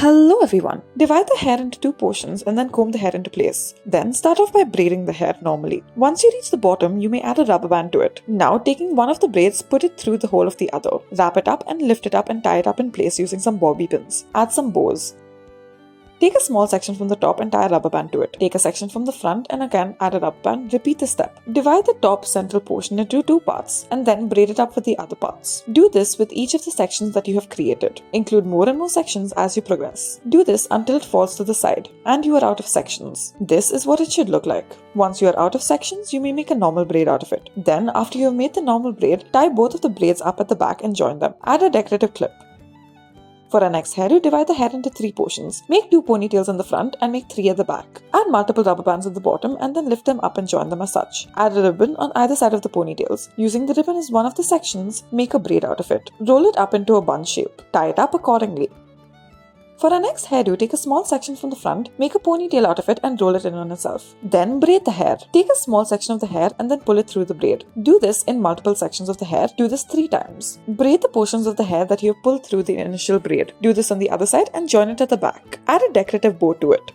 Hello everyone! Divide the hair into two portions and then comb the hair into place. Then start off by braiding the hair normally. Once you reach the bottom, you may add a rubber band to it. Now taking one of the braids, put it through the hole of the other. Wrap it up and lift it up and tie it up in place using some bobby pins. Add some bows. Take a small section from the top and tie a rubber band to it. Take a section from the front and again add a rubber band. Repeat the step. Divide the top central portion into two parts and then braid it up with the other parts. Do this with each of the sections that you have created. Include more and more sections as you progress. Do this until it falls to the side and you are out of sections. This is what it should look like. Once you are out of sections, you may make a normal braid out of it. Then, after you have made the normal braid, tie both of the braids up at the back and join them. Add a decorative clip. For our next hairdo, divide the hair into three portions. Make two ponytails in the front and make three at the back. Add multiple rubber bands at the bottom and then lift them up and join them as such. Add a ribbon on either side of the ponytails. Using the ribbon as one of the sections, make a braid out of it. Roll it up into a bun shape. Tie it up accordingly. For our next hairdo, take a small section from the front, make a ponytail out of it and roll it in on itself. Then braid the hair. Take a small section of the hair and then pull it through the braid. Do this in multiple sections of the hair. Do this 3 times. Braid the portions of the hair that you have pulled through the initial braid. Do this on the other side and join it at the back. Add a decorative bow to it.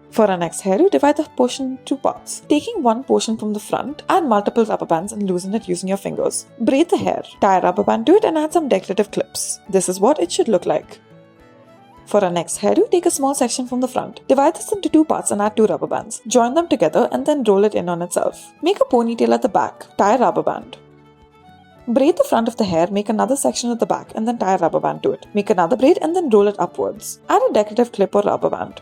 For our next hairdo, divide the portion into two parts. Taking one portion from the front, add multiple rubber bands and loosen it using your fingers. Braid the hair. Tie a rubber band to it and add some decorative clips. This is what it should look like. For our next hairdo, take a small section from the front. Divide this into two parts and add 2 rubber bands. Join them together and then roll it in on itself. Make a ponytail at the back. Tie a rubber band. Braid the front of the hair, make another section at the back and then tie a rubber band to it. Make another braid and then roll it upwards. Add a decorative clip or rubber band.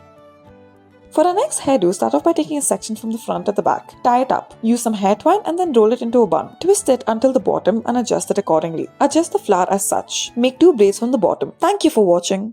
For our next hairdo, start off by taking a section from the front at the back. Tie it up. Use some hair twine and then roll it into a bun. Twist it until the bottom and adjust it accordingly. Adjust the flower as such. Make 2 braids from the bottom. Thank you for watching.